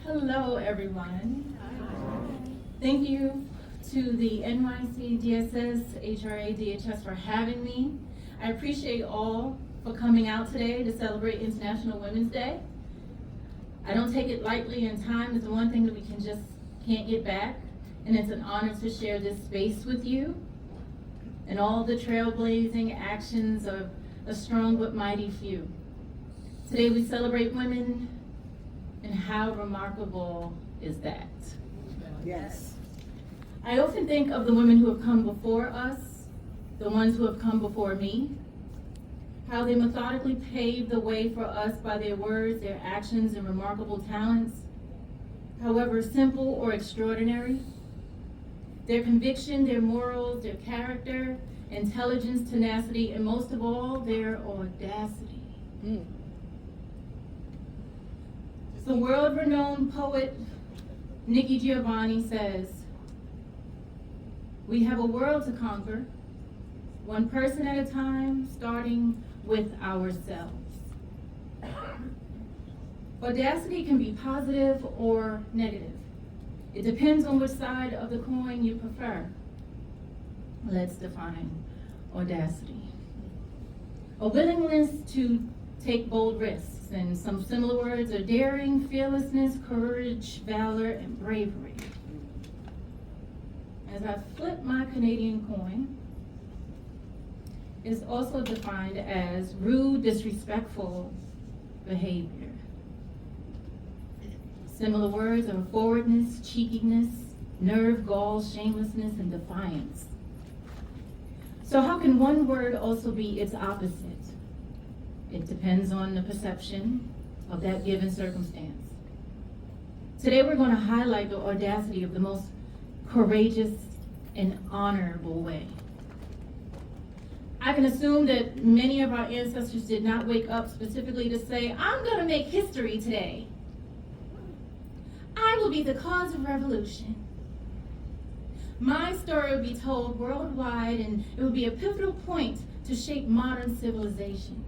Hello, everyone. Thank you to the NYC DSS, HRA, DHS for having me. I appreciate all for coming out today to celebrate International Women's Day. I don't take it lightly, and time is the one thing that we can't get back, and it's an honor to share this space with you and all the trailblazing actions of a strong but mighty few. Today we celebrate women, and how remarkable is that? Yes. I often think of the women who have come before us, the ones who have come before me, how they methodically paved the way for us by their words, their actions, and remarkable talents, however simple or extraordinary. Their conviction, their morals, their character, intelligence, tenacity, and most of all, their audacity. The world-renowned poet Nikki Giovanni says, "We have a world to conquer, one person at a time, starting with ourselves." Audacity can be positive or negative. It depends on which side of the coin you prefer. Let's define audacity. A willingness to take bold risks, and some similar words are daring, fearlessness, courage, valor, and bravery. As I flip my Canadian coin, it's also defined as rude, disrespectful behavior. Similar words are forwardness, cheekiness, nerve, gall, shamelessness, and defiance. So how can one word also be its opposite? It depends on the perception of that given circumstance. Today we're going to highlight the audacity of the most courageous and honorable way. I can assume that many of our ancestors did not wake up specifically to say, "I'm going to make history today. I will be the cause of revolution. My story will be told worldwide, and it will be a pivotal point to shape modern civilization."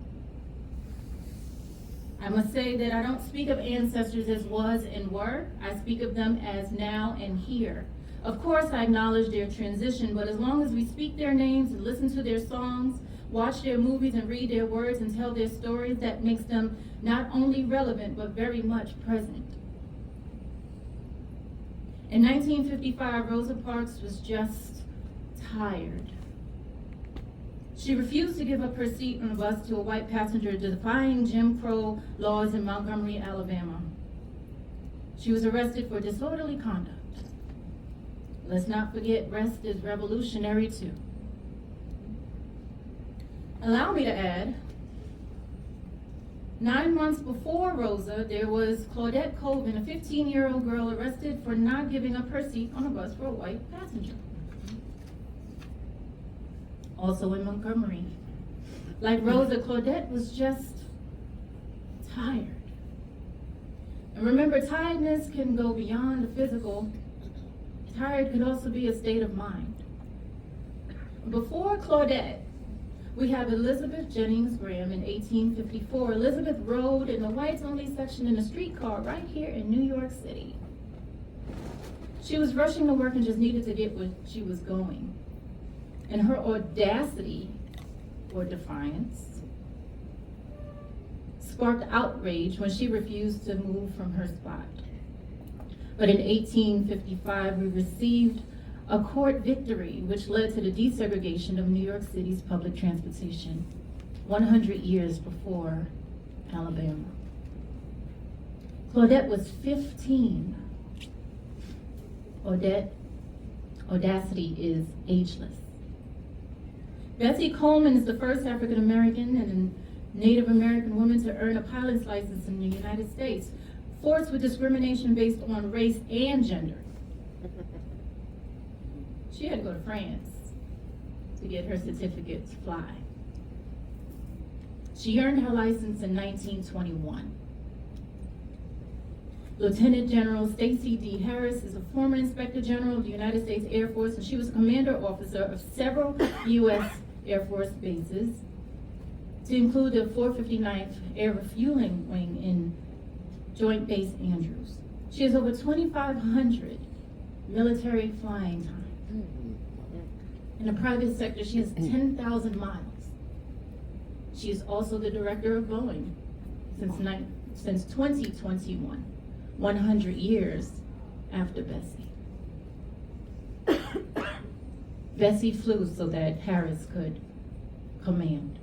I must say that I don't speak of ancestors as was and were. I speak of them as now and here. Of course, I acknowledge their transition, but as long as we speak their names and listen to their songs, watch their movies and read their words and tell their stories, that makes them not only relevant, but very much present. In 1955, Rosa Parks was just tired. She refused to give up her seat on a bus to a white passenger, defying Jim Crow laws in Montgomery, Alabama. She was arrested for disorderly conduct. Let's not forget, rest is revolutionary too. Allow me to add, 9 months before Rosa, there was Claudette Colvin, a 15-year-old girl arrested for not giving up her seat on a bus for a white passenger. Also in Montgomery. Like Rosa, Claudette was just tired. And remember, tiredness can go beyond the physical. Tired could also be a state of mind. Before Claudette, we have Elizabeth Jennings Graham in 1854. Elizabeth rode in the whites-only section in a streetcar right here in New York City. She was rushing to work and just needed to get where she was going. And her audacity, or defiance, sparked outrage when she refused to move from her spot. But in 1855, we received a court victory which led to the desegregation of New York City's public transportation, 100 years before Alabama. Claudette was 15. Audacity is ageless. Bessie Coleman is the first African American and Native American woman to earn a pilot's license in the United States, forced with discrimination based on race and gender. She had to go to France to get her certificate to fly. She earned her license in 1921. Lieutenant General Stacey D. Harris is a former Inspector General of the United States Air Force, and she was a commander officer of several U.S. Air Force bases, to include the 459th Air Refueling Wing in Joint Base Andrews. She has over 2,500 military flying time. In the private sector, she has 10,000 miles. She is also the director of Boeing since 2021, 100 years after Bessie. Bessie flew so that Harris could command.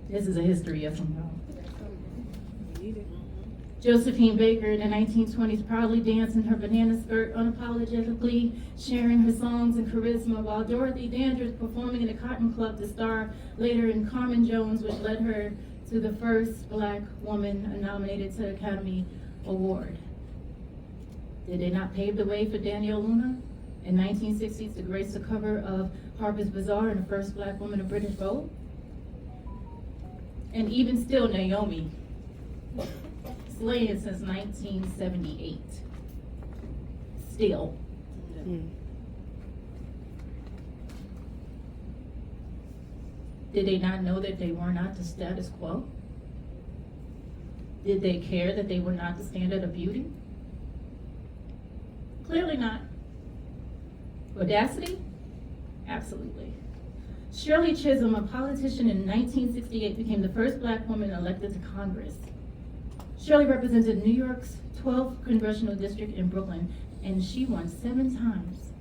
This is a history of them all. Josephine Baker in the 1920s proudly danced in her banana skirt, unapologetically sharing her songs and charisma, while Dorothy Dandridge performing in the Cotton Club to star later in Carmen Jones, which led her to the first Black woman nominated to the Academy Award. Did they not pave the way for Danielle Luna in 1960s to grace the cover of Harper's Bazaar and the first Black woman of British Vogue? And even still, Naomi, slaying since 1978. Still. Did they not know that they were not the status quo? Did they care that they were not the standard of beauty? Clearly not. Audacity? Absolutely. Shirley Chisholm, a politician in 1968, became the first Black woman elected to Congress. Shirley represented New York's 12th congressional district in Brooklyn, and she won 7 times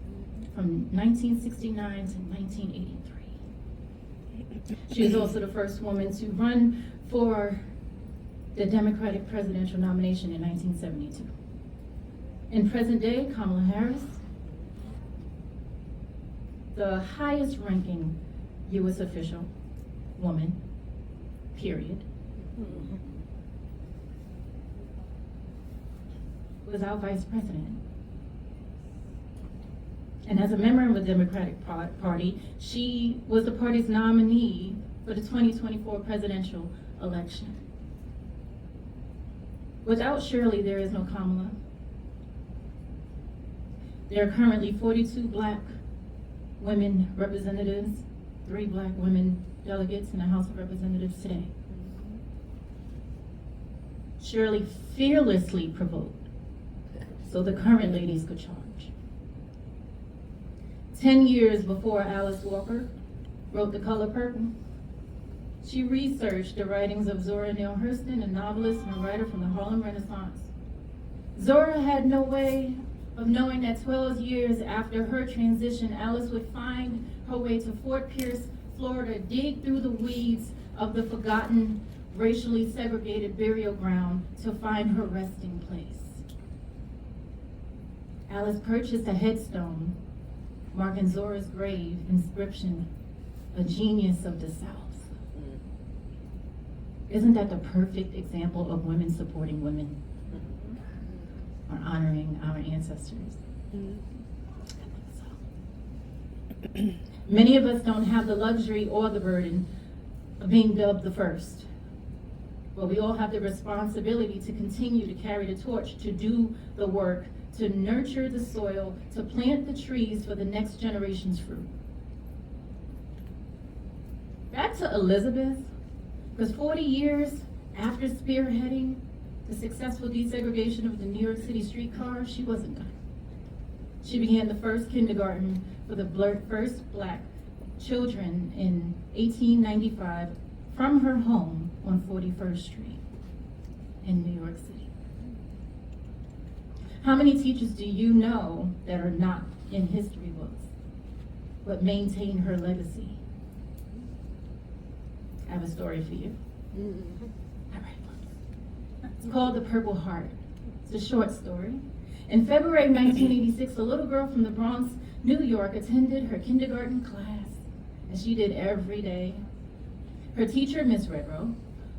from 1969 to 1983. She was also the first woman to run for the Democratic presidential nomination in 1972. In present day, Kamala Harris, the highest ranking U.S. official, woman, period, was our vice president. And as a member of the Democratic Party, she was the party's nominee for the 2024 presidential election. Without Shirley, there is no Kamala. There are currently 42 Black women representatives, 3 Black women delegates in the House of Representatives today. Shirley fearlessly provoked so the current ladies could charge. 10 years before Alice Walker wrote The Color Purple, she researched the writings of Zora Neale Hurston, a novelist and a writer from the Harlem Renaissance. Zora had no way of knowing that 12 years after her transition, Alice would find her way to Fort Pierce, Florida, dig through the weeds of the forgotten, racially segregated burial ground to find her resting place. Alice purchased a headstone marking Zora's grave, inscription, "A Genius of the South." Isn't that the perfect example of women supporting women? Or honoring our ancestors? I think so. Many of us don't have the luxury or the burden of being dubbed the first. But we all have the responsibility to continue to carry the torch, to do the work, to nurture the soil, to plant the trees for the next generation's fruit. Back to Elizabeth, because 40 years after spearheading the successful desegregation of the New York City streetcar, she wasn't done. She began the first kindergarten for the first Black children in 1895 from her home on 41st Street in New York City. How many teachers do you know that are not in history books, but maintain her legacy? I have a story for you. All right. It's called The Purple Heart. It's a short story. In February 1986, a little girl from the Bronx, New York, attended her kindergarten class, as she did every day. Her teacher, Miss Redrow,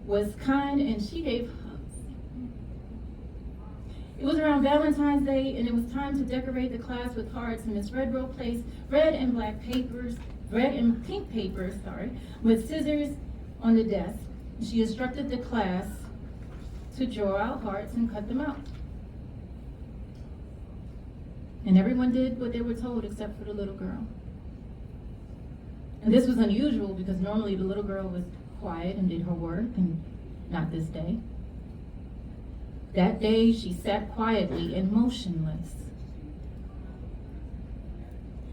was kind and she gave hugs. It was around Valentine's Day and it was time to decorate the class with hearts, and Miss Redrow placed red and pink papers, with scissors on the desk. She instructed the class to draw out hearts and cut them out. And everyone did what they were told except for the little girl. And this was unusual because normally the little girl was quiet and did her work, and not this day. That day, she sat quietly and motionless.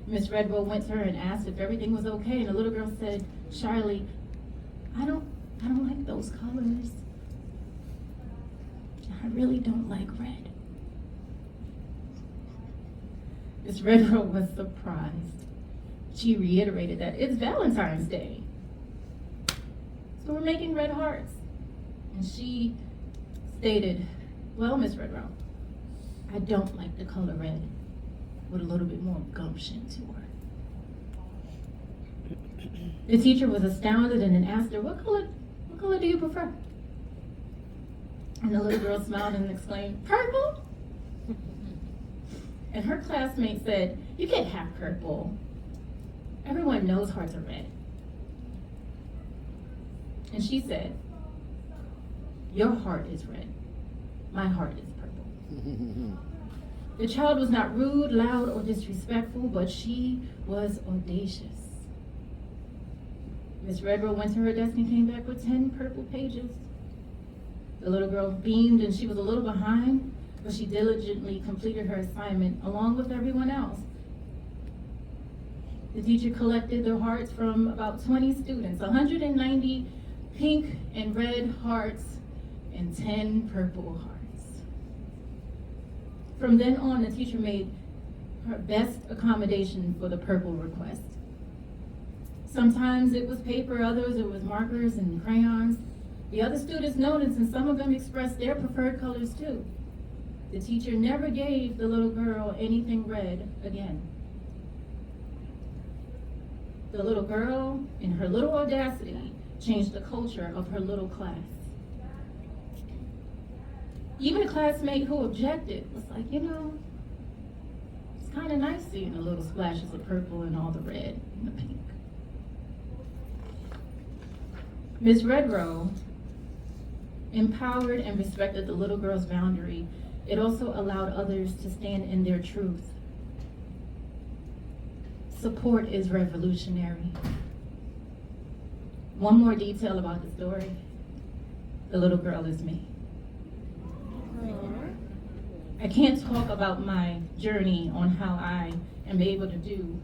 Miss Redrow went to her and asked if everything was okay, and the little girl said shyly, I don't like those colors. I really don't like red. Miss Redrow was surprised. She reiterated that it's Valentine's Day, so we're making red hearts. And she stated, well, Miss Redrow, I don't like the color red, with a little bit more gumption to her. The teacher was astounded and then asked her, what color do you prefer? And the little girl smiled and exclaimed, purple? And her classmate said, you can't have purple. Everyone knows hearts are red. And she said, your heart is red. My heart is purple. The child was not rude, loud, or disrespectful, but she was audacious. Miss Redrow went to her desk and came back with 10 purple pages. The little girl beamed and she was a little behind, but she diligently completed her assignment along with everyone else. The teacher collected the hearts from about 20 students, 190 pink and red hearts and 10 purple hearts. From then on, the teacher made her best accommodation for the purple request. Sometimes it was paper, others it was markers and crayons. The other students noticed, and some of them expressed their preferred colors too. The teacher never gave the little girl anything red again. The little girl, in her little audacity, changed the culture of her little class. Even a classmate who objected was like, it's kind of nice seeing the little splashes of purple and all the red and the pink. Ms. Redrow empowered and respected the little girl's boundary. It also allowed others to stand in their truth. Support is revolutionary. One more detail about the story. The little girl is me. I can't talk about my journey on how I am able to do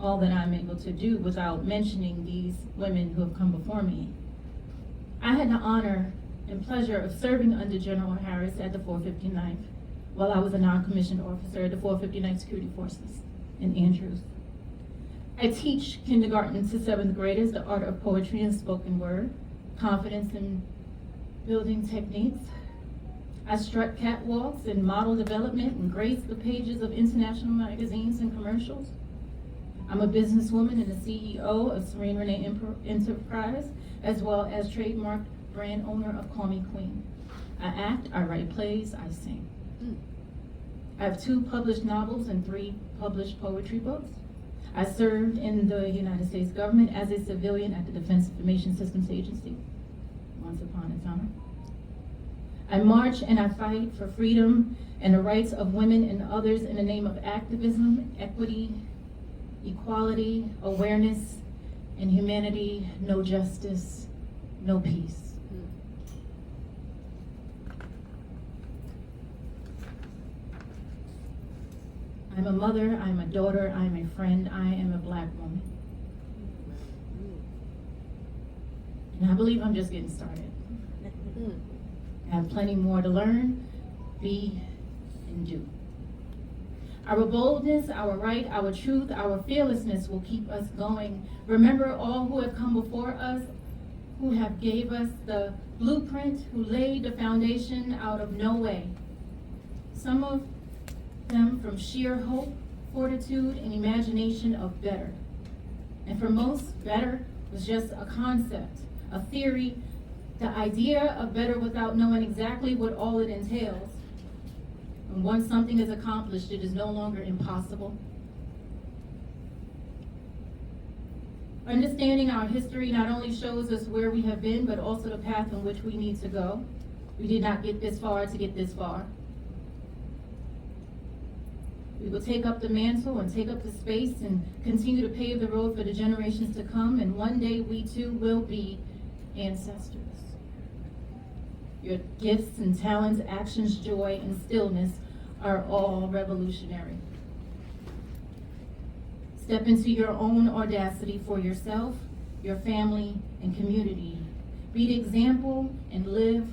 all that I'm able to do without mentioning these women who have come before me. I had the honor and pleasure of serving under General Harris at the 459th while I was a non-commissioned officer at the 459th Security Forces in Andrews. I teach kindergarten to 7th graders the art of poetry and spoken word, confidence in building techniques. I strut catwalks and model development and grace the pages of international magazines and commercials. I'm a businesswoman and the CEO of Cyrene Renee Enterprise, as well as trademark brand owner of Call Me Queen. I act, I write plays, I sing. I have 2 published novels and 3 published poetry books. I served in the United States government as a civilian at the Defense Information Systems Agency, once upon a time. I march and I fight for freedom and the rights of women and others in the name of activism, equity, equality, awareness, and humanity. No justice, no peace. I'm a mother, I'm a daughter, I'm a friend, I am a Black woman. And I believe I'm just getting started. I have plenty more to learn, be, and do. Our boldness, our right, our truth, our fearlessness will keep us going. Remember all who have come before us, who have gave us the blueprint, who laid the foundation out of no way. Some of them from sheer hope, fortitude, and imagination of better. And for most, better was just a concept, a theory, the idea of better without knowing exactly what all it entails. And once something is accomplished, it is no longer impossible. Understanding our history not only shows us where we have been, but also the path in which we need to go. We did not get this far to get this far. We We will take up the mantle and take up the space and continue to pave the road for the generations to come, and one day we too will be ancestors. Your gifts and talents, actions, joy, and stillness are all revolutionary. Step into your own audacity for yourself, your family, and community. Be the example and live